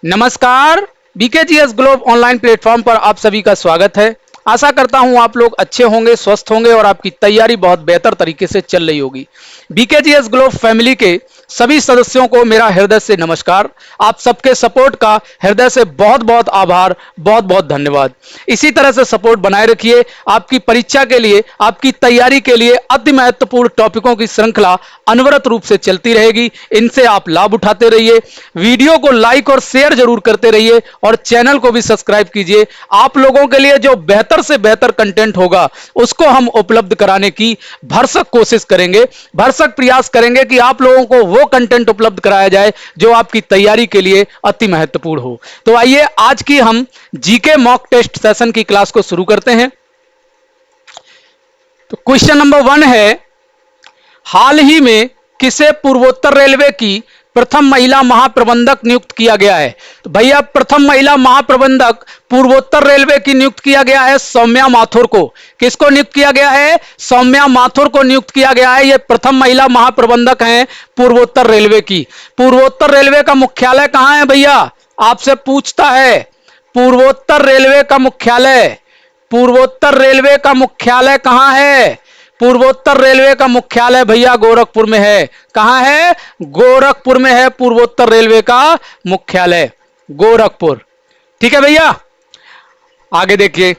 नमस्कार। बीकेजीएस globe online platform पर आप सभी का स्वागत है। आशा करता हूं आप लोग अच्छे होंगे, स्वस्थ होंगे और आपकी तैयारी बहुत बेहतर तरीके से चल रही होगी। बीकेजीएस ग्लोब फैमिली के सभी सदस्यों को मेरा हृदय से नमस्कार। आप सबके सपोर्ट का हृदय से बहुत बहुत आभार, बहुत बहुत धन्यवाद। इसी तरह से सपोर्ट बनाए रखिए। आपकी परीक्षा के लिए, आपकी तैयारी के लिए अति महत्वपूर्ण टॉपिकों की श्रृंखला अनवरत रूप से चलती रहेगी। इनसे आप लाभ उठाते रहिए। वीडियो को लाइक और शेयर जरूर करते रहिए और चैनल को भी सब्सक्राइब कीजिए। आप लोगों के लिए जो बेहतर से बेहतर कंटेंट होगा उसको हम उपलब्ध कराने की भरसक कोशिश करेंगे, भरसक प्रयास करेंगे कि आप लोगों को वो कंटेंट उपलब्ध कराया जाए जो आपकी तैयारी के लिए अति महत्वपूर्ण हो। तो आइए आज की हम जीके मॉक टेस्ट सेशन की क्लास को शुरू करते हैं। तो क्वेश्चन नंबर 1 है, हाल ही में किसे पूर्वोत्तर रेलवे की प्रथम महिला महाप्रबंधक नियुक्त किया गया है? तो भैया प्रथम महिला महाप्रबंधक पूर्वोत्तर रेलवे की नियुक्त किया गया है सौम्या माथुर को। किसको नियुक्त किया गया है? सौम्या माथुर को नियुक्त किया गया है। यह प्रथम महिला महाप्रबंधक हैं पूर्वोत्तर रेलवे की। पूर्वोत्तर रेलवे का मुख्यालय कहां है भैया? आपसे पूछता है। पूर्वोत्तर रेलवे का मुख्यालय, पूर्वोत्तर रेलवे का मुख्यालय कहां है? पूर्वोत्तर रेलवे का मुख्यालय भैया गोरखपुर में है। कहां है? गोरखपुर में है पूर्वोत्तर रेलवे का मुख्यालय, गोरखपुर। ठीक है भैया, आगे देखिए।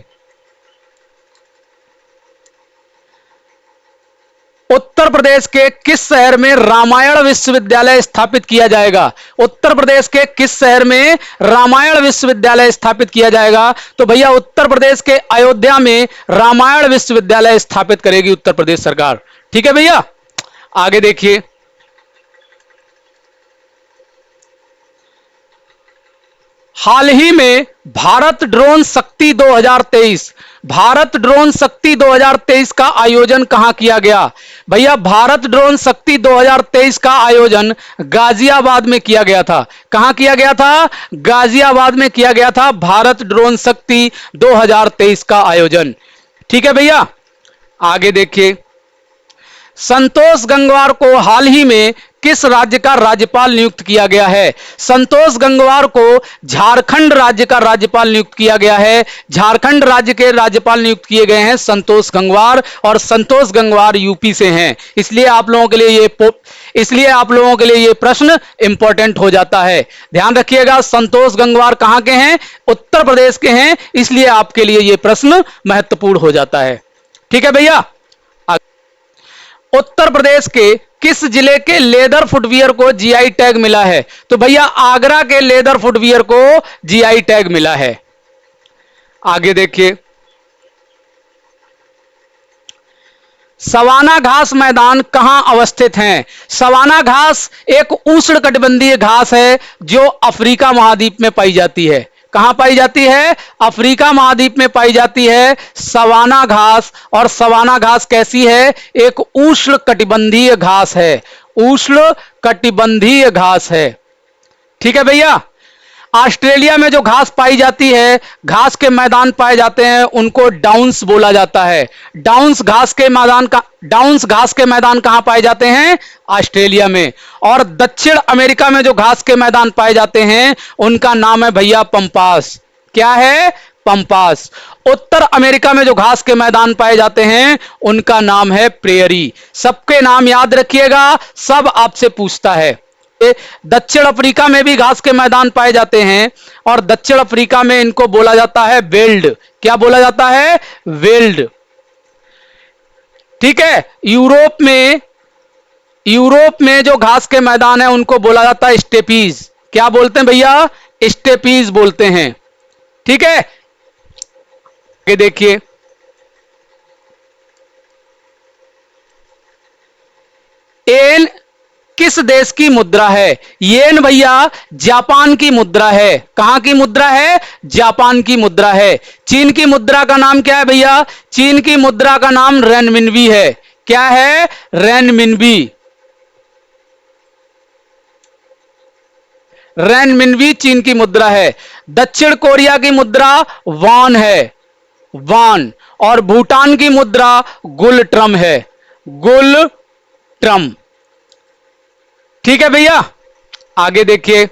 उत्तर प्रदेश के किस शहर में रामायण विश्वविद्यालय स्थापित किया जाएगा? उत्तर प्रदेश के किस शहर में रामायण विश्वविद्यालय स्थापित किया जाएगा? तो भैया उत्तर प्रदेश के अयोध्या में रामायण विश्वविद्यालय स्थापित करेगी उत्तर प्रदेश सरकार। ठीक है भैया, आगे देखिए। हाल ही में भारत ड्रोन शक्ति 2023, भारत ड्रोन शक्ति 2023 का आयोजन कहां किया गया? भैया भारत ड्रोन शक्ति 2023 का आयोजन गाजियाबाद में किया गया था। कहां किया गया था? गाजियाबाद में किया गया था भारत ड्रोन शक्ति 2023 का आयोजन। ठीक है भैया, आगे देखिए। संतोष गंगवार को हाल ही में किस राज्य का राज्यपाल नियुक्त किया गया है? संतोष गंगवार को झारखंड राज्य का राज्यपाल नियुक्त किया गया है। झारखंड राज्य के राज्यपाल नियुक्त किए गए हैं संतोष गंगवार, और संतोष गंगवार यूपी से हैं। इसलिए आप लोगों के लिए ये प्रश्न इंपॉर्टेंट हो जाता है। ध्यान रखिएगा, संतोष गंगवार कहां के हैं? उत्तर प्रदेश के हैं। इसलिए आपके लिए ये प्रश्न महत्वपूर्ण हो जाता है। ठीक है भैया, उत्तर प्रदेश के किस जिले के लेदर फुटवियर को जीआई टैग मिला है? तो भैया आगरा के लेदर फुटवियर को जीआई टैग मिला है। आगे देखिए। सवाना घास मैदान कहां अवस्थित हैं? सवाना घास एक उष्णकटिबंधीय घास है जो अफ्रीका महाद्वीप में पाई जाती है। कहां पाई जाती है? अफ्रीका महाद्वीप में पाई जाती है सवाना घास। और सवाना घास कैसी है? एक उष्णकटिबंधीय घास है, उष्णकटिबंधीय घास है। ठीक है भैया, ऑस्ट्रेलिया में जो घास पाई जाती है, घास के मैदान पाए जाते हैं, उनको डाउन्स बोला जाता है। डाउन्स घास के मैदान कहां पाए जाते हैं? ऑस्ट्रेलिया में। और दक्षिण अमेरिका में जो घास के मैदान पाए जाते हैं उनका नाम है भैया पंपास। क्या है? पंपास। उत्तर अमेरिका में जो घास के मैदान पाए जाते हैं उनका नाम है प्रेयरी। सबके नाम याद रखिएगा, सब आपसे पूछता है। दक्षिण अफ्रीका में भी घास के मैदान पाए जाते हैं और दक्षिण अफ्रीका में इनको बोला जाता है वेल्ड। क्या बोला जाता है? वेल्ड। ठीक है, यूरोप में जो घास के मैदान है उनको बोला जाता है स्टेपीज। क्या बोलते हैं भैया? स्टेपीज बोलते हैं। ठीक है, ये देखिए। एन किस देश की मुद्रा है? येन भैया जापान की मुद्रा है। कहां की मुद्रा है? जापान की मुद्रा है। चीन की मुद्रा का नाम क्या है भैया? चीन की मुद्रा का नाम रेनमिनबी है। क्या है? रेनमिनबी। रेनमिनबी चीन की मुद्रा है। दक्षिण कोरिया की मुद्रा वान है, वान। और भूटान की मुद्रा गुलट्रम है, गुलट्रम। ठीक है भैया, आगे देखिए।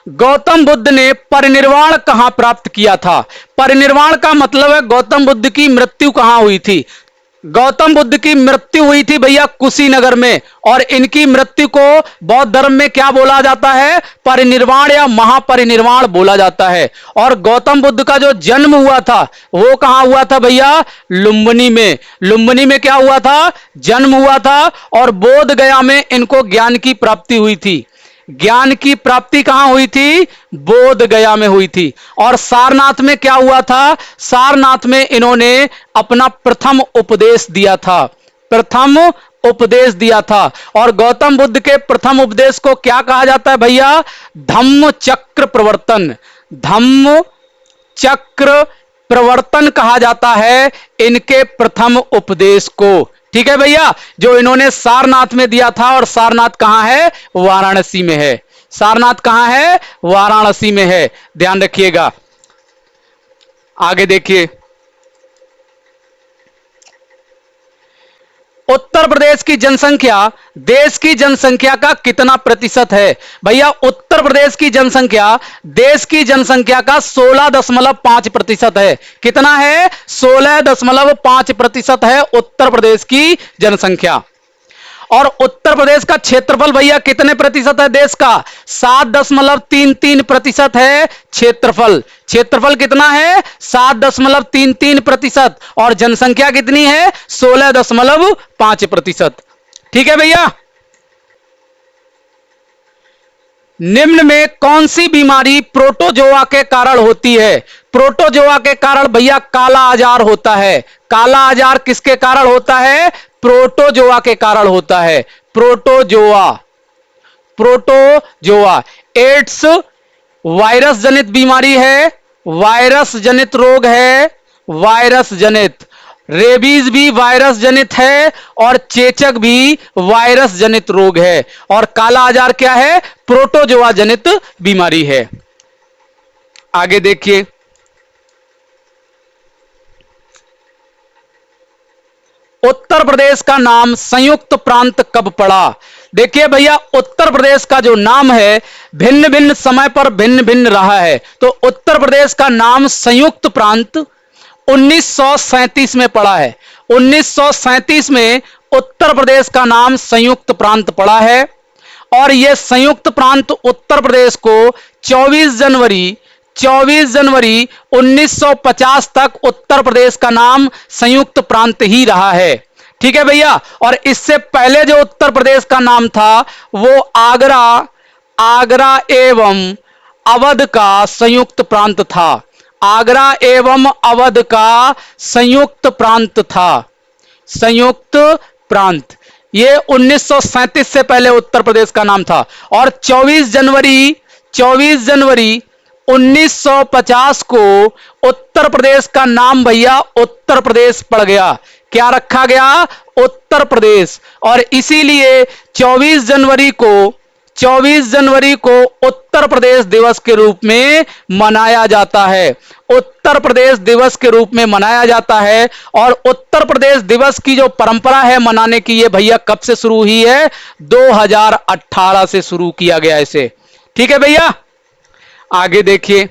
गौतम बुद्ध ने परिनिर्वाण कहां प्राप्त किया था? परिनिर्वाण का मतलब है गौतम बुद्ध की मृत्यु कहां हुई थी? गौतम बुद्ध की मृत्यु हुई थी भैया कुशीनगर में, और इनकी मृत्यु को बौद्ध धर्म में क्या बोला जाता है? परिनिर्वाण या महापरिनिर्वाण बोला जाता है। और गौतम बुद्ध का जो जन्म हुआ था वो कहां हुआ था भैया? लुम्बिनी में। लुम्बिनी में क्या हुआ था? जन्म हुआ था। और बोध गया में इनको ज्ञान की प्राप्ति हुई थी। ज्ञान की प्राप्ति कहां हुई थी? बोध गया में हुई थी। और सारनाथ में क्या हुआ था? सारनाथ में इन्होंने अपना प्रथम उपदेश दिया था। प्रथम उपदेश दिया था। और गौतम बुद्ध के प्रथम उपदेश को क्या कहा जाता है भैया? धम्म चक्र प्रवर्तन। धम्म चक्र प्रवर्तन कहा जाता है इनके प्रथम उपदेश को। ठीक है भैया, जो इन्होंने सारनाथ में दिया था। और सारनाथ कहां है? वाराणसी में है। सारनाथ कहां है? वाराणसी में है, ध्यान रखिएगा। आगे देखिए, उत्तर प्रदेश की जनसंख्या देश की जनसंख्या का कितना प्रतिशत है? भैया उत्तर प्रदेश की जनसंख्या देश की जनसंख्या का 16.5% है। कितना है? 16.5% है उत्तर प्रदेश की जनसंख्या। और उत्तर प्रदेश का क्षेत्रफल भैया कितने प्रतिशत है देश का? 7.33% है क्षेत्रफल। क्षेत्रफल कितना है? 7.33%। और जनसंख्या कितनी है? 16.5%। ठीक है भैया। निम्न में कौन सी बीमारी प्रोटोजोआ के कारण होती है? प्रोटोजोआ के कारण भैया काला आजार होता है। काला आजार किसके कारण होता है? प्रोटोजोआ के कारण होता है। प्रोटोजोआ। प्रोटोजोआ एड्स वायरस जनित बीमारी है, वायरस जनित रोग है, वायरस जनित। रेबीज भी वायरस जनित है और चेचक भी वायरस जनित रोग है। और काला आजार क्या है? प्रोटोजोआ जनित बीमारी है। आगे देखिए, उत्तर प्रदेश का नाम संयुक्त प्रांत कब पड़ा? देखिए भैया, उत्तर प्रदेश का जो नाम है भिन्न भिन्न समय पर भिन्न भिन्न रहा है। तो उत्तर प्रदेश का नाम संयुक्त प्रांत 1937 में पड़ा है। 1937 में उत्तर प्रदेश का नाम संयुक्त प्रांत पड़ा है। और यह संयुक्त प्रांत उत्तर प्रदेश को 24 जनवरी 1950 तक उत्तर प्रदेश का नाम संयुक्त प्रांत ही रहा है। ठीक है भैया। और इससे पहले जो उत्तर प्रदेश का नाम था वो आगरा एवं अवध का संयुक्त प्रांत था। आगरा एवं अवध का संयुक्त प्रांत था। संयुक्त प्रांत ये 1937 से पहले उत्तर प्रदेश का नाम था। और 24 जनवरी 1950 को उत्तर प्रदेश का नाम भैया उत्तर प्रदेश पड़ गया। क्या रखा गया? उत्तर प्रदेश। और इसीलिए 24 जनवरी को उत्तर प्रदेश दिवस के रूप में मनाया जाता है। उत्तर प्रदेश दिवस के रूप में मनाया जाता है। और उत्तर प्रदेश दिवस की जो परंपरा है मनाने की, ये भैया कब से शुरू हुई है? 2018 से शुरू किया गया इसे। ठीक है भैया। आगे देखिए,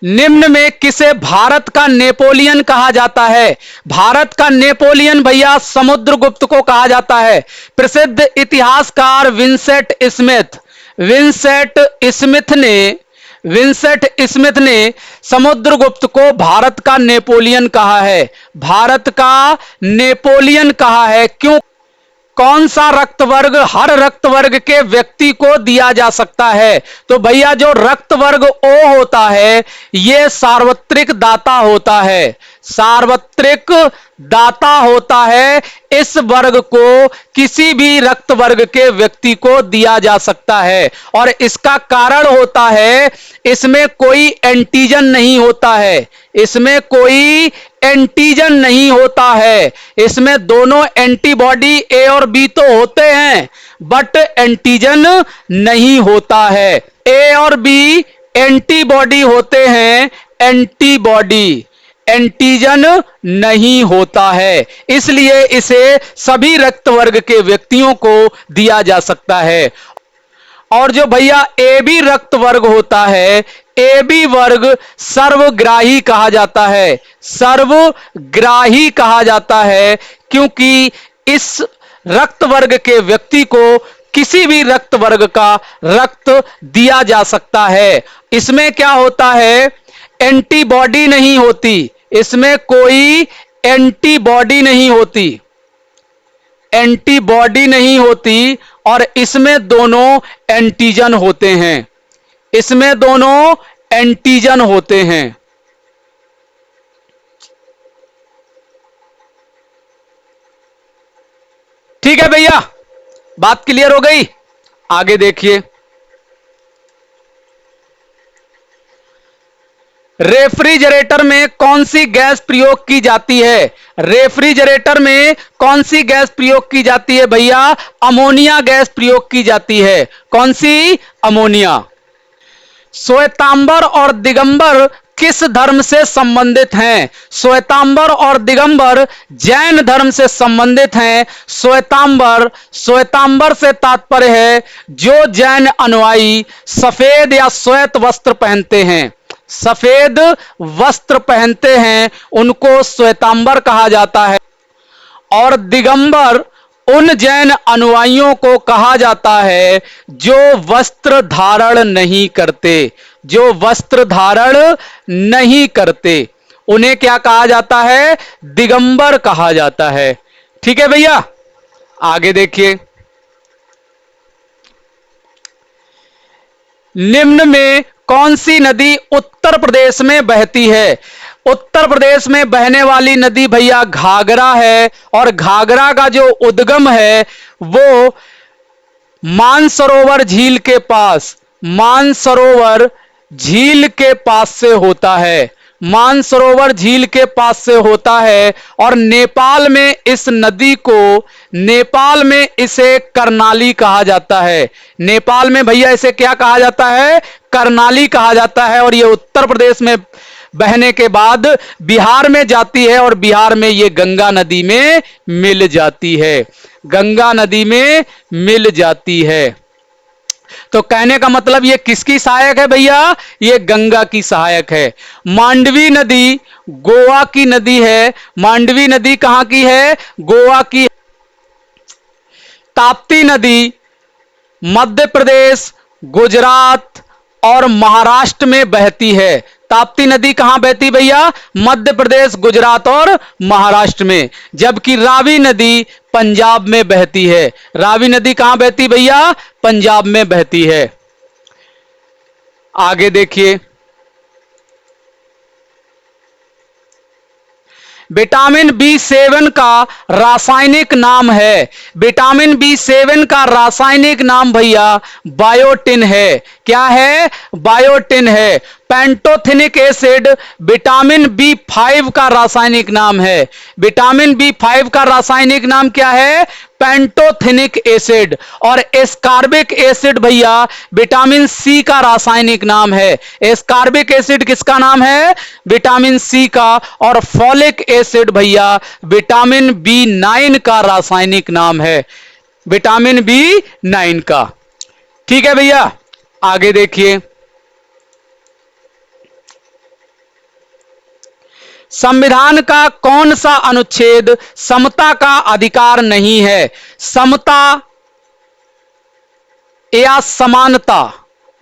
निम्न में किसे भारत का नेपोलियन कहा जाता है? भारत का नेपोलियन भैया समुद्रगुप्त को कहा जाता है। प्रसिद्ध इतिहासकार विंसेंट स्मिथ ने समुद्रगुप्त को भारत का नेपोलियन कहा है। भारत का नेपोलियन कहा है। क्यों? कौन सा रक्त वर्ग हर रक्त वर्ग के व्यक्ति को दिया जा सकता है? तो भैया जो रक्त वर्ग ओ होता है यह सार्वत्रिक दाता होता है। सार्वत्रिक दाता होता है। इस वर्ग को किसी भी रक्त वर्ग के व्यक्ति को दिया जा सकता है। और इसका कारण होता है इसमें कोई एंटीजन नहीं होता है। इसमें कोई एंटीजन नहीं होता है। इसमें दोनों एंटीबॉडी ए और बी तो होते हैं बट एंटीजन नहीं होता है। ए और बी एंटीबॉडी होते हैं, एंटीजन नहीं होता है। इसलिए इसे सभी रक्त वर्ग के व्यक्तियों को दिया जा सकता है। और जो भैया ए बी रक्त वर्ग होता है, ए बी वर्ग सर्वग्राही कहा जाता है, सर्वग्राही कहा जाता है, क्योंकि इस रक्त वर्ग के व्यक्ति को किसी भी रक्त वर्ग का रक्त दिया जा सकता है। इसमें क्या होता है, एंटीबॉडी नहीं होती, इसमें कोई एंटीबॉडी नहीं होती, एंटीबॉडी नहीं होती, और इसमें दोनों एंटीजन होते हैं, इसमें दोनों एंटीजन होते हैं। ठीक है भैया, बात क्लियर हो गई। आगे देखिए, रेफ्रिजरेटर में कौन सी गैस प्रयोग की जाती है, रेफ्रिजरेटर में कौन सी गैस प्रयोग की जाती है भैया, अमोनिया गैस प्रयोग की जाती है। कौन सी, अमोनिया। श्वेतांबर और दिगंबर किस धर्म से संबंधित हैं, श्वेतांबर और दिगंबर जैन धर्म से संबंधित हैं। श्वेतांबर, श्वेतांबर से तात्पर्य है जो जैन अनुयायी सफेद या श्वेत वस्त्र पहनते हैं, सफेद वस्त्र पहनते हैं, उनको श्वेतांबर कहा जाता है। और दिगंबर उन जैन अनुयायियों को कहा जाता है जो वस्त्र धारण नहीं करते, जो वस्त्र धारण नहीं करते, उन्हें क्या कहा जाता है, दिगंबर कहा जाता है। ठीक है भैया, आगे देखिए, निम्न में कौन सी नदी उत्तर प्रदेश में बहती है, उत्तर प्रदेश में बहने वाली नदी भैया घाघरा है, और घाघरा का जो उद्गम है वो मानसरोवर झील के पास, मानसरोवर झील के पास से होता है, मानसरोवर झील के पास से होता है। और नेपाल में इस नदी को, नेपाल में इसे करनाली कहा जाता है, नेपाल में भैया इसे क्या कहा जाता है, करनाली कहा जाता है। और ये उत्तर प्रदेश में बहने के बाद बिहार में जाती है, और बिहार में ये गंगा नदी में मिल जाती है, गंगा नदी में मिल जाती है। तो कहने का मतलब ये किसकी सहायक है भैया, ये गंगा की सहायक है। मांडवी नदी गोवा की नदी है, मांडवी नदी कहां की है, गोवा की। ताप्ती नदी मध्य प्रदेश, गुजरात और महाराष्ट्र में बहती है। ताप्ती नदी कहां बहती भैया, मध्य प्रदेश, गुजरात और महाराष्ट्र में। जबकि रावी नदी पंजाब में बहती है, रावी नदी कहां बहती भैया, पंजाब में बहती है। आगे देखिए, विटामिन बी7 का रासायनिक नाम है, विटामिन बी7 का रासायनिक नाम भैया बायोटिन है। क्या है, बायोटिन है। पेंटोथेनिक एसिड विटामिन बी5 का रासायनिक नाम है, विटामिन बी5 का रासायनिक नाम क्या है, पेंटोथेनिक एसिड। और एस्कार्बिक एसिड भैया विटामिन सी का रासायनिक नाम है, एस्कार्बिक एसिड किसका नाम है, विटामिन सी का। और फॉलिक एसिड भैया विटामिन बी9 का रासायनिक नाम है, विटामिन बी9 का। ठीक है भैया, आगे देखिए, संविधान का कौन सा अनुच्छेद समता का अधिकार नहीं है, समता या समानता,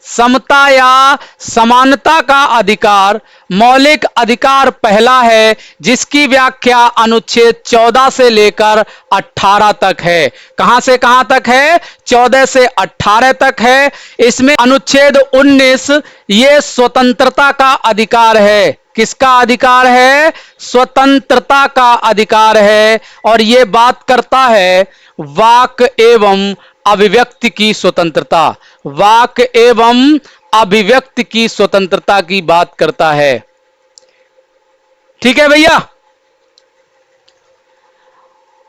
समता या समानता का अधिकार मौलिक अधिकार पहला है, जिसकी व्याख्या अनुच्छेद 14 से लेकर 18 तक है। कहां से कहां तक है, 14 से 18 तक है। इसमें अनुच्छेद 19 ये स्वतंत्रता का अधिकार है, किसका अधिकार है, स्वतंत्रता का अधिकार है। और यह बात करता है वाक एवं अभिव्यक्ति की स्वतंत्रता, वाक एवं अभिव्यक्ति की स्वतंत्रता की बात करता है। ठीक है भैया,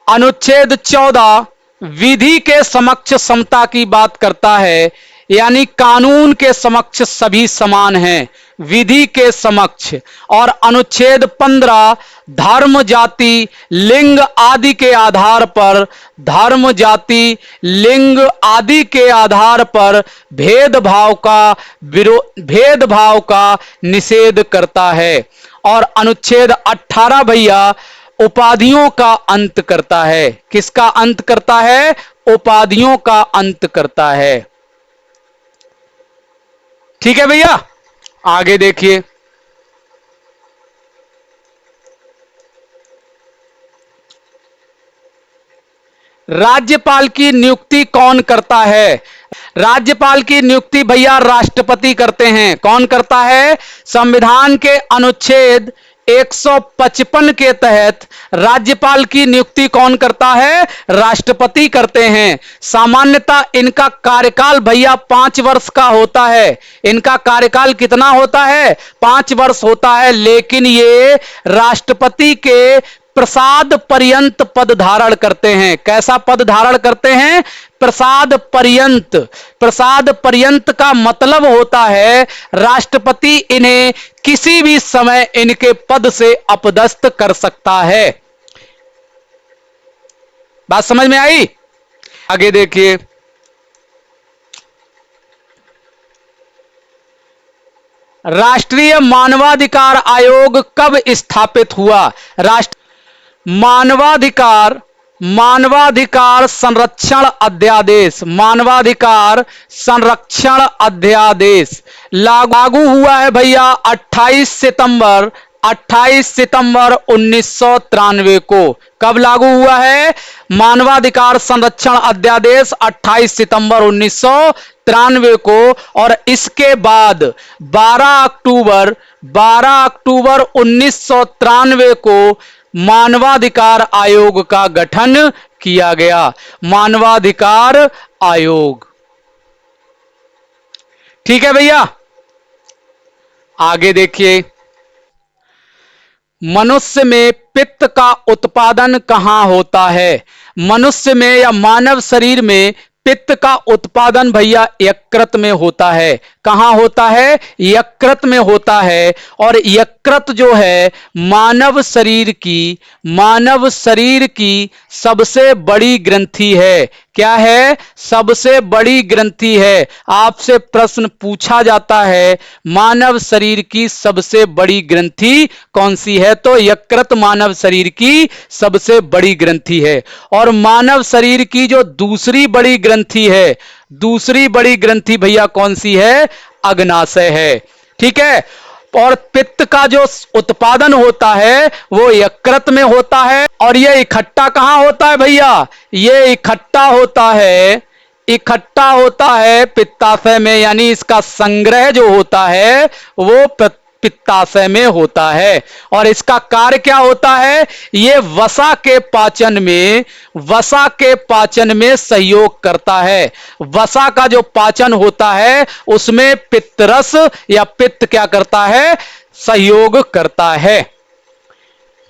अनुच्छेद 14 विधि के समक्ष समता की बात करता है, यानी कानून के समक्ष सभी समान हैं, विधि के समक्ष। और अनुच्छेद 15 धर्म, जाति, लिंग आदि के आधार पर, धर्म, जाति, लिंग आदि के आधार पर भेदभाव का निषेध करता है। और अनुच्छेद 18 भैया उपाधियों का अंत करता है। किसका अंत करता है? उपाधियों का अंत करता है। ठीक है भैया, आगे देखिए। राज्यपाल की नियुक्ति कौन करता है? राज्यपाल की नियुक्ति भैया राष्ट्रपति करते हैं। कौन करता है? संविधान के अनुच्छेद 155 के तहत राज्यपाल की नियुक्ति कौन करता है? राष्ट्रपति करते हैं। सामान्यतः इनका कार्यकाल भैया 5 वर्ष का होता है। इनका कार्यकाल कितना होता है? 5 वर्ष होता है। लेकिन ये राष्ट्रपति के प्रसाद पर्यंत पद धारण करते हैं। कैसा पद धारण करते हैं? प्रसाद पर्यंत। प्रसाद पर्यंत का मतलब होता है राष्ट्रपति इन्हें किसी भी समय इनके पद से अपदस्थ कर सकता है। बात समझ में आई? आगे देखिए। राष्ट्रीय मानवाधिकार आयोग कब स्थापित हुआ? मानवाधिकार संरक्षण अध्यादेश, मानवाधिकार संरक्षण अध्यादेश लागू हुआ है भैया 28 सितंबर 1993 को। कब लागू हुआ है? मानवाधिकार संरक्षण अध्यादेश 28 सितंबर 1993 को। और इसके बाद 12 अक्टूबर 1993 को मानवाधिकार आयोग का गठन किया गया। मानवाधिकार आयोग। ठीक है भैया, आगे देखिए। मनुष्य में पित्त का उत्पादन कहां होता है? मनुष्य में या मानव शरीर में पित्त का उत्पादन भैया यकृत में होता है। कहां होता है? यकृत में होता है। और यकृत जो है मानव शरीर की सबसे बड़ी ग्रंथि है। क्या है? सबसे बड़ी ग्रंथि है। आपसे प्रश्न पूछा जाता है मानव शरीर की सबसे बड़ी ग्रंथि कौन सी है? तो यकृत मानव शरीर की सबसे बड़ी ग्रंथि है। और मानव शरीर की जो दूसरी बड़ी ग्रंथि है, दूसरी बड़ी ग्रंथि भैया कौन सी है? अग्नाशय है। ठीक है। और पित्त का जो उत्पादन होता है वो यकृत में होता है। और ये इकट्ठा कहां होता है भैया? ये इकट्ठा होता है पित्ताशय में। यानी इसका संग्रह जो होता है वो पित्ताशय में होता है। और इसका कार्य क्या होता है? ये वसा के पाचन में सहयोग करता है। वसा का जो पाचन होता है उसमें पित्तरस या पित्त क्या करता है? सहयोग करता है।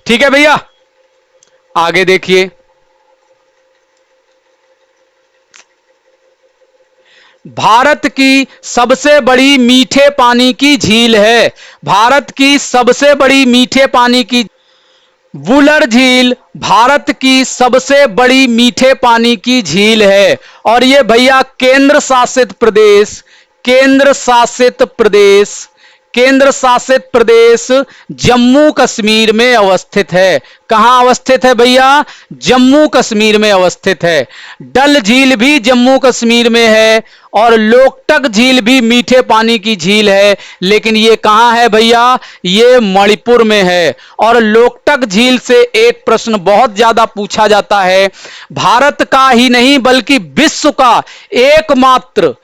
ठीक है भैया, आगे देखिए। भारत की सबसे बड़ी मीठे पानी की झील है। भारत की सबसे बड़ी मीठे पानी की वुलर झील भारत की सबसे बड़ी मीठे पानी की झील है। और ये भैया केंद्र शासित प्रदेश जम्मू कश्मीर में अवस्थित है। कहां अवस्थित है भैया? जम्मू कश्मीर में अवस्थित है। डल झील भी जम्मू कश्मीर में है और लोकटक झील भी मीठे पानी की झील है। लेकिन ये कहां है भैया? ये मणिपुर में है। और लोकटक झील से एक प्रश्न बहुत ज्यादा पूछा जाता है। भारत का ही नहीं बल्कि विश्व का एकमात्र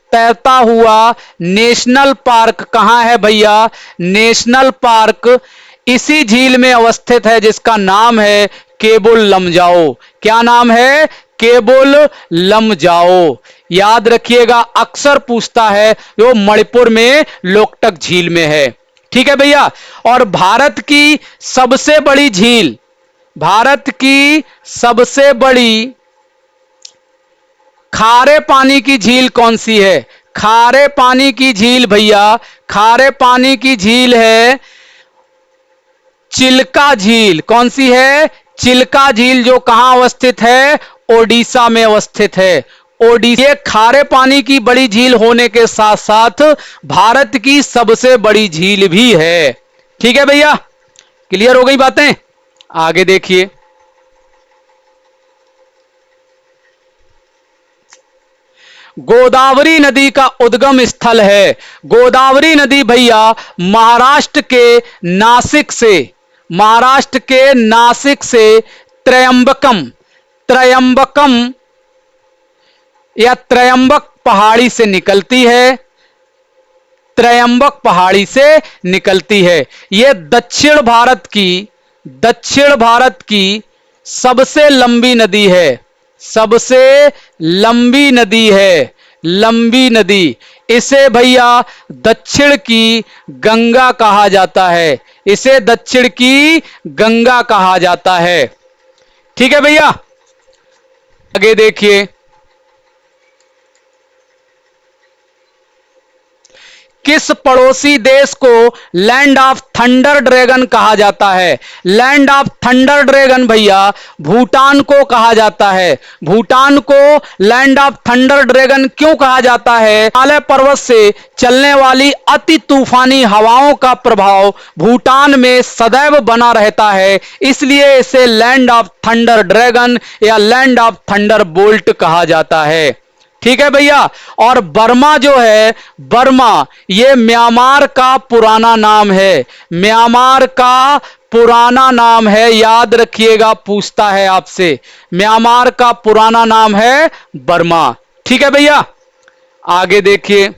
तैरता हुआ नेशनल पार्क कहां है भैया? नेशनल पार्क इसी झील में अवस्थित है जिसका नाम है केबुल लमजाओ। क्या नाम है? केबुल लमजाओ। याद रखिएगा, अक्सर पूछता है। वो मणिपुर में लोकटक झील में है। ठीक है भैया। और भारत की सबसे बड़ी खारे पानी की झील कौन सी है? खारे पानी की झील भैया, खारे पानी की झील है चिल्का झील। कौन सी है? चिल्का झील, जो कहां अवस्थित है? ओडिशा में अवस्थित है। ओडिशा। ये खारे पानी की बड़ी झील होने के साथ साथ भारत की सबसे बड़ी झील भी है। ठीक है भैया, क्लियर हो गई बातें? आगे देखिए, गोदावरी नदी का उद्गम स्थल है। गोदावरी नदी भैया महाराष्ट्र के नासिक से, महाराष्ट्र के नासिक से त्रयंबकम, त्रयंबकम या त्रयंबक पहाड़ी से निकलती है। त्रयंबक पहाड़ी से निकलती है। यह दक्षिण भारत की सबसे लंबी नदी है। सबसे लंबी नदी है, लंबी नदी। इसे भैया दक्षिण की गंगा कहा जाता है। इसे दक्षिण की गंगा कहा जाता है। ठीक है भैया, आगे देखिए, किस पड़ोसी देश को लैंड ऑफ थंडर ड्रैगन कहा जाता है? लैंड ऑफ थंडर ड्रैगन भैया भूटान को कहा जाता है। भूटान को लैंड ऑफ थंडर ड्रैगन क्यों कहा जाता है? हिमालय पर्वत से चलने वाली अति तूफानी हवाओं का प्रभाव भूटान में सदैव बना रहता है, इसलिए इसे लैंड ऑफ थंडर ड्रैगन या लैंड ऑफ थंडर बोल्ट कहा जाता है। ठीक है भैया। और बर्मा जो है, बर्मा ये म्यांमार का पुराना नाम है। म्यांमार का पुराना नाम है, याद रखिएगा, पूछता है आपसे। म्यांमार का पुराना नाम है बर्मा। ठीक है भैया, आगे देखिए,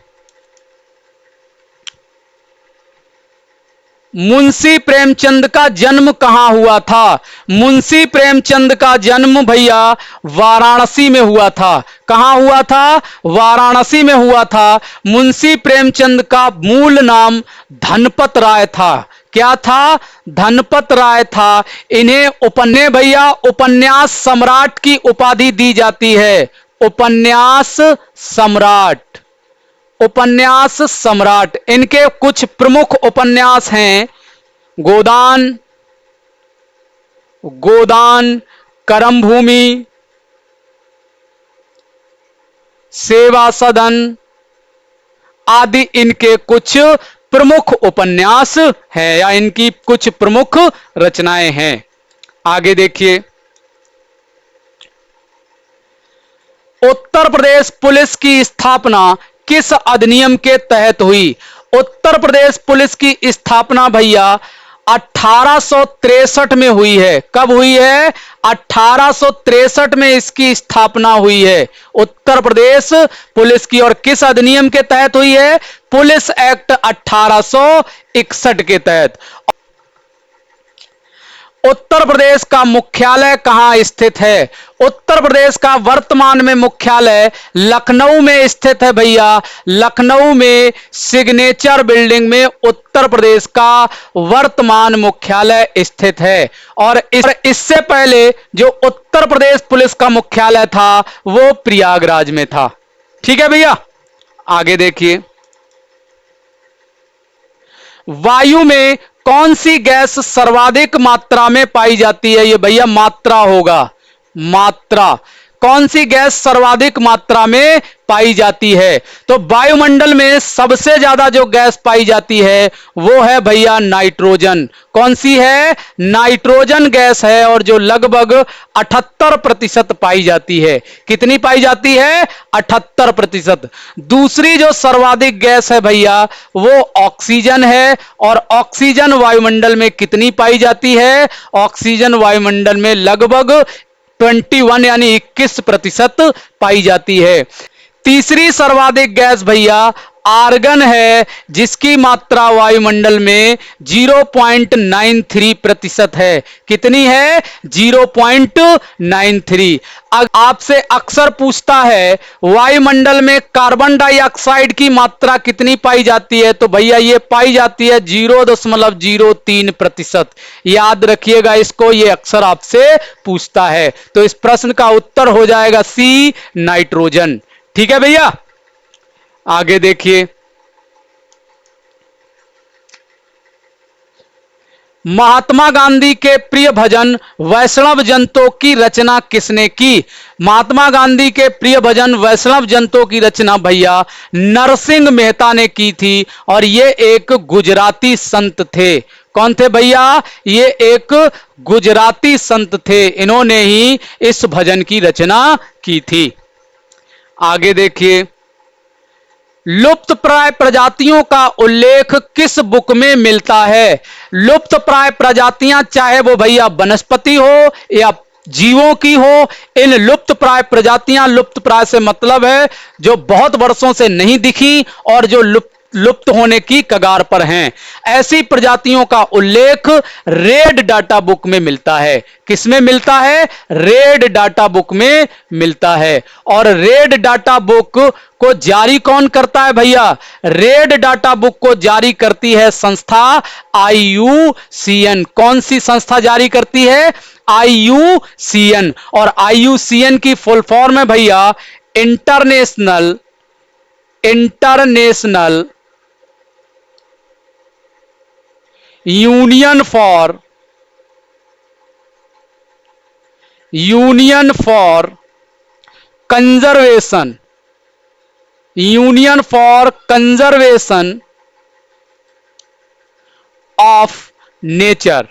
मुंशी प्रेमचंद का जन्म कहां हुआ था? मुंशी प्रेमचंद का जन्म भैया वाराणसी में हुआ था। कहां हुआ था? वाराणसी में हुआ था। मुंशी प्रेमचंद का मूल नाम धनपत राय था। क्या था? धनपत राय था। इन्हें भैया उपन्यास सम्राट की उपाधि दी जाती है। उपन्यास सम्राट, उपन्यास सम्राट। इनके कुछ प्रमुख उपन्यास हैं गोदान, गोदान, करमभूमि, सेवा सदन आदि इनके कुछ प्रमुख उपन्यास हैं या इनकी कुछ प्रमुख रचनाएं हैं। आगे देखिए, उत्तर प्रदेश पुलिस की स्थापना किस अधिनियम के तहत हुई? उत्तर प्रदेश पुलिस की स्थापना भैया 1863 में हुई है। कब हुई है? 1863 में इसकी स्थापना हुई है उत्तर प्रदेश पुलिस की। और किस अधिनियम के तहत हुई है? पुलिस एक्ट 1861 के तहत। उत्तर प्रदेश का मुख्यालय कहां स्थित है? उत्तर प्रदेश का वर्तमान में मुख्यालय लखनऊ में स्थित है भैया। लखनऊ में सिग्नेचर बिल्डिंग में उत्तर प्रदेश का वर्तमान मुख्यालय स्थित है। और इससे पहले जो उत्तर प्रदेश पुलिस का मुख्यालय था वो प्रयागराज में था। ठीक है भैया, आगे देखिए, वायु में कौन सी गैस सर्वाधिक मात्रा में पाई जाती है? ये भैया मात्रा होगा, मात्रा। कौन सी गैस सर्वाधिक मात्रा में पाई जाती है? तो वायुमंडल में सबसे ज्यादा जो गैस पाई जाती है वो है भैया नाइट्रोजन। कौन सी है? नाइट्रोजन गैस है, और जो लगभग 78% पाई जाती है। कितनी पाई जाती है? 78%। दूसरी जो सर्वाधिक गैस है भैया वो ऑक्सीजन है। और ऑक्सीजन वायुमंडल में कितनी पाई जाती है? ऑक्सीजन वायुमंडल में लगभग 21 यानी 21% पाई जाती है। तीसरी सर्वाधिक गैस भैया आर्गन है, जिसकी मात्रा वायुमंडल में 0.93% है। कितनी है? 0.93। आपसे अक्सर पूछता है वायुमंडल में कार्बन डाइऑक्साइड की मात्रा कितनी पाई जाती है? तो भैया ये पाई जाती है 0.03%। याद रखिएगा इसको, ये अक्सर आपसे पूछता है। तो इस प्रश्न का उत्तर हो जाएगा सी, नाइट्रोजन। ठीक है भैया, आगे देखिए, महात्मा गांधी के प्रिय भजन वैष्णव जनतों की रचना किसने की? महात्मा गांधी के प्रिय भजन वैष्णव जनतों की रचना भैया नरसिंह मेहता ने की थी, और ये एक गुजराती संत थे। कौन थे भैया? ये एक गुजराती संत थे, इन्होंने ही इस भजन की रचना की थी। आगे देखिए, लुप्त प्राय प्रजातियों का उल्लेख किस बुक में मिलता है? लुप्त प्राय प्रजातियां, चाहे वो भैया वनस्पति हो या जीवों की हो, इन लुप्त प्राय प्रजातियां, लुप्त प्राय से मतलब है जो बहुत वर्षों से नहीं दिखी और जो लुप्त होने की कगार पर हैं, ऐसी प्रजातियों का उल्लेख रेड डाटा बुक में मिलता है। किसमें मिलता है? रेड डाटा बुक में मिलता है। और रेड डाटा बुक को जारी कौन करता है भैया? रेड डाटा बुक को जारी करती है संस्था IUCN। कौन सी संस्था जारी करती है? IUCN। और IUCN की फुल फॉर्म है भैया international union for conservation of nature.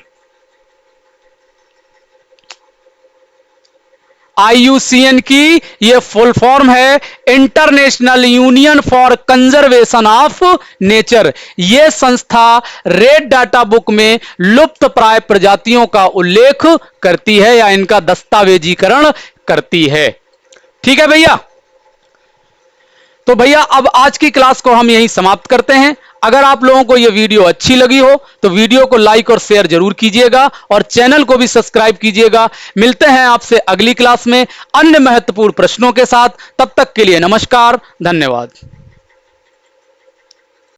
IUCN की यह फुल फॉर्म है international union for conservation of nature. यह संस्था रेड डाटा बुक में लुप्त प्राय प्रजातियों का उल्लेख करती है या इनका दस्तावेजीकरण करती है। ठीक है भैया। तो भैया अब आज की क्लास को हम यहीं समाप्त करते हैं। अगर आप लोगों को यह वीडियो अच्छी लगी हो तो वीडियो को लाइक और शेयर जरूर कीजिएगा और चैनल को भी सब्सक्राइब कीजिएगा। मिलते हैं आपसे अगली क्लास में अन्य महत्वपूर्ण प्रश्नों के साथ। तब तक के लिए नमस्कार, धन्यवाद।